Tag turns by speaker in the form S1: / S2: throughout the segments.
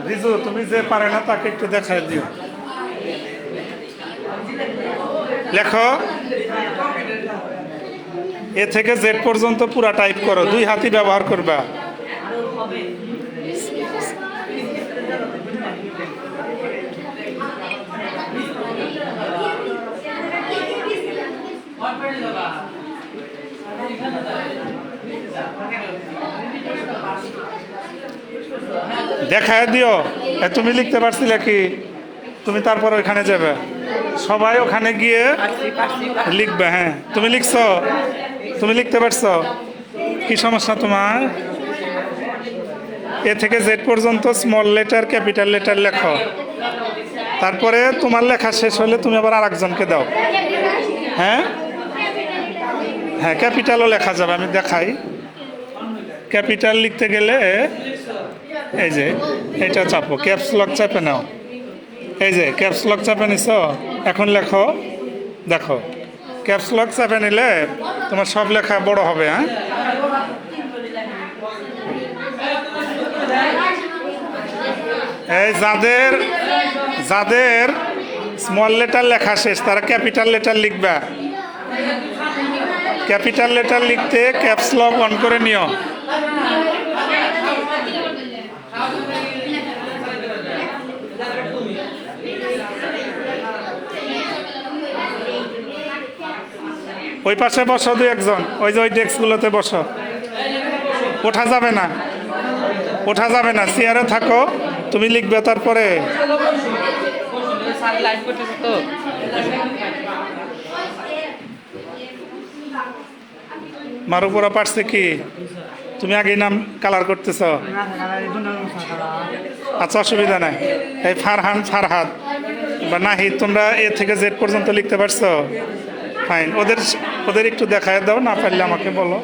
S1: রিজু, তুমি যে পারে না তাকে একটু দেখাই দিও। লেখো এ থেকে জেড পর্যন্ত পুরা টাইপ করো, 2 হাতই ব্যবহার করবা। দেখায় দিও। তুমি লিখতে পারছিলে কি? তুমি তারপর ওইখানে যাবে, সবাই ওখানে গিয়ে লিখবে। হ্যাঁ, তুমি লিখছো, তুমি লিখতে পারছো? কি সমস্যা তোমার? এ থেকে জেড পর্যন্ত স্মল লেটার ক্যাপিটাল লেটার লেখো। তারপরে তোমার লেখা শেষ হলে তুমি আবার আরেকজনকে দাও। হ্যাঁ হ্যাঁ, ক্যাপিটালও লেখা যাবে, আমি দেখাই। ক্যাপিটাল লিখতে গেলে এই যে এটা চাপো, ক্যাপস লক চাপে নাও। এই যে ক্যাপস লক চাপে নিছ, এখন লেখো। দেখো, ক্যাপস লক চাপে নিলে তোমার সব লেখা বড় হবে। হ্যাঁ, এই যাদের যাদের স্মল লেটার লেখা শেষ তারা ক্যাপিটাল লেটার লিখবা। ক্যাপিটাল লেটার লিখতে ক্যাপস লক অন করে নিও। ওই পাশে বসো 2-1 জন, ওই যে ওই ডেস্কগুলোতে বসো। ওঠা যাবে না, ওঠা যাবে না, চেয়ারে থাকো, তুমি লিখবে। তারপরে মারুপুরা পারছে কি? তুমি আগেই নাম কালার করতেছ? আচ্ছা, অসুবিধা নাই। এই ফারহান, ফারহাদ বা নাহিদ, তোমরা এ থেকে জেড পর্যন্ত লিখতে পারছো? ফাইন। ওদের ওদের একটু দেখায় দাও, না পারলে আমাকে বলো।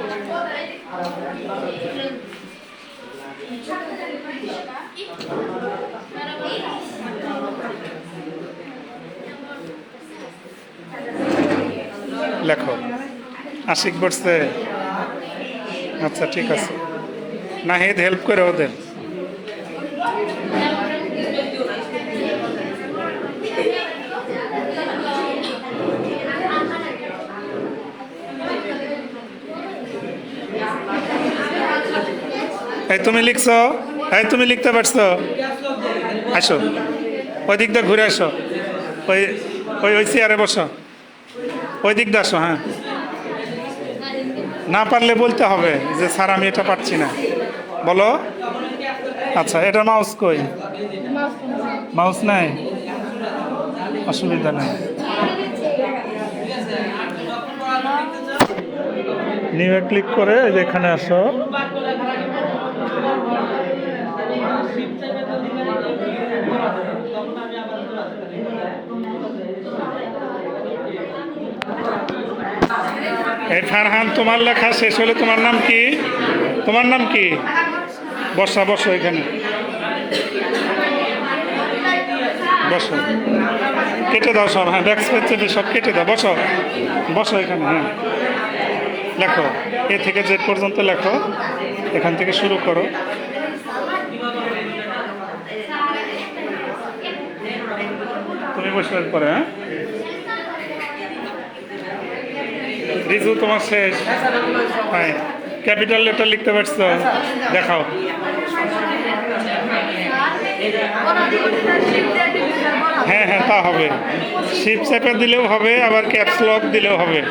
S1: লেখো। আশিক বসছে? আচ্ছা, ঠিক আছে। নাহিদ হেল্প করে ওদের। এই তুমি লিখছো? এই তুমি লিখতে পারছো? আসো, ওই দিক দিয়ে ঘুরে আসো। ওই ওই ওই চেয়ারে বসো, ওই দিক দিয়ে আসো। হ্যাঁ, না পারলে বলতে হবে যে স্যার আমি এটা পারছি না, বলো। আচ্ছা, এটা মাউস কই? মাউস নাই, অসুবিধা নেই। নিউয়ে ক্লিক করে এখানে আসো। এই ফারহান, তোমার লেখা শেষ হলে তোমার নাম কি? তোমার নাম কি? বসা, বসো এখানে, বসো। কেটে দাও সব। হ্যাঁ, ব্যাক স্পেস চেপে সব কেটে দাও। বসো, বসো এখানে। হ্যাঁ, লেখো, এ থেকে জেড পর্যন্ত লেখো, এখান থেকে শুরু করো। তুমি বসে পরে। হ্যাঁ, রিজু তোমার শেষ? হ্যাঁ, ক্যাপিটাল লেটার লিখতে পারছো? দেখাও। হ্যাঁ হ্যাঁ, তা হবে। শিপ চেপে দিলেও হবে, আবার ক্যাপস লক দিলেও হবে।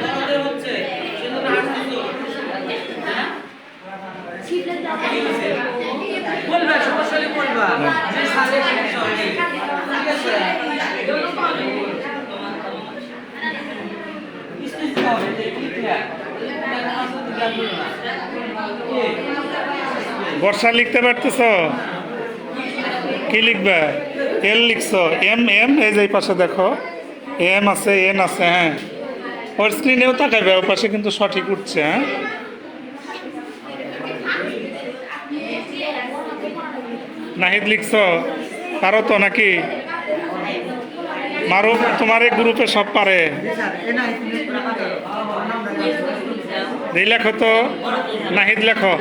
S1: বর্ষা লিখতে পারতেছ? কি লিখবে? এল লিখছো? এম এম, এই যে পাশে দেখো এম আছে, এন আছে। হ্যাঁ, ওর স্ক্রিনেও তাকাবে, ওর পাশে কিন্তু সঠিক উঠছে। হ্যাঁ, নাহিদ লিখছো? পারো তো নাকি? মারো, তোমার এই গ্রুপে সব পারে। এই লেখো তো, নাহিদ লেখো,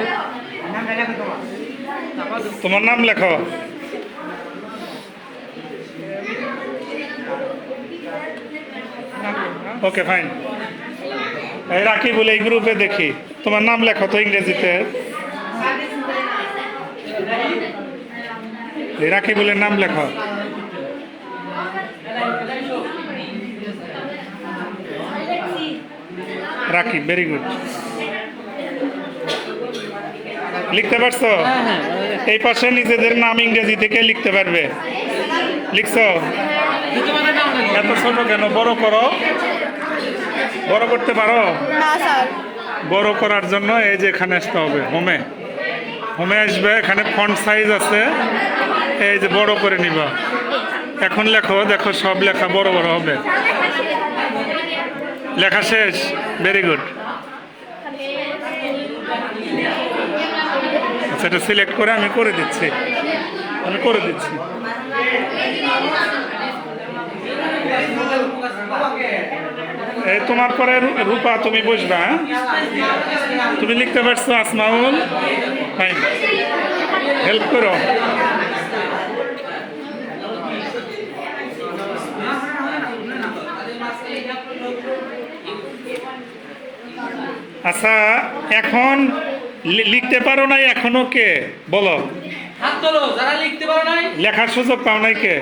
S1: তোমার নাম লেখো। Okay fine. এই রাখি বলে এই গ্রুপে দেখি, তোমার নাম লেখো তো ইংরেজিতে। এই রাখি বলে নাম লেখো। রাখি, ভেরি গুড। লিখতে পারছো? এই পাশে নিজেদের নাম ইংরেজি থেকে লিখতে পারবে। লিখছো? এত ছোট কেন? বড় করো। বড় করতে পারো?
S2: না স্যার।
S1: বড় করার জন্য এই যে এখানে আসতে হবে, হোমে। হোমে আসবে, এখানে ফন্ট সাইজ আছে, এই যে বড় করে নিবা। এখন লেখো, দেখো সব লেখা বড় বড় হবে। লেখা শেষ? Very good. আচ্ছা, এটা সিলেক্ট করে আমি করে দিচ্ছি। এই তোমার পরে রূপা, তুমি বুঝবা। তুমি লিখতে পারছো আসমাউল? ফাইন, হেল্প করো। আচ্ছা, এখন লিখতে পারো নাই এখনো কে বলো? লেখার সুযোগ পাও নাই কে?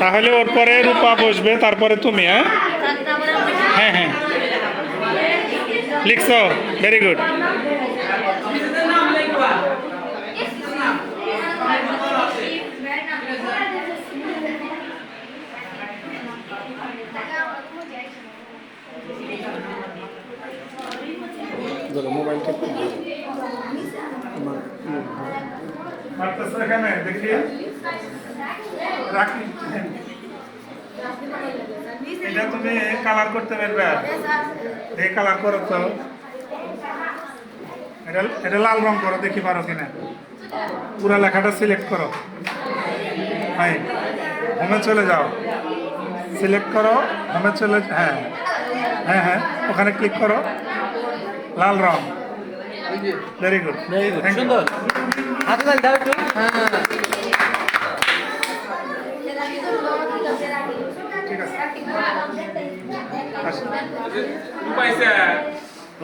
S1: তাহলে ওর পরে রূপা বসবে, তারপরে তুমি। হ্যাঁ হ্যাঁ, লিখছো? Very good. এখানে দেখি রাখি, এটা তুমি কালার করতে পারবে? এই কালার করো তো, এটা লাল রং করো, দেখি পারো কিনা। পুরা লেখাটা সিলেক্ট করো। হ্যাঁ, হোমে চলে যাও, সিলেক্ট করো, হোমে চলে, হ্যাঁ হ্যাঁ হ্যাঁ, ওখানে ক্লিক করো, লাল রং। ভেরি গুড,
S3: সুন্দর। হাতে তালি দাও একটু।
S1: ঠিক আছে।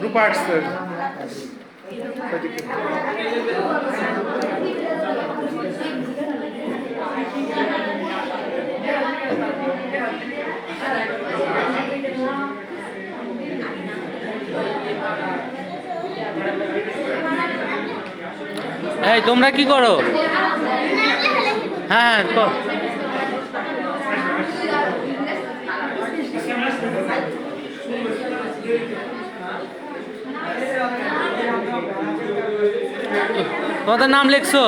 S1: রূপা আসছে।
S3: এই তোমরা কি করো? হ্যাঁ হ্যাঁ, কর। তোমাদের নাম লিখছো?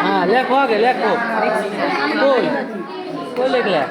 S3: হ্যাঁ, লেখো আগে, লেখো। কই কই লিখলে?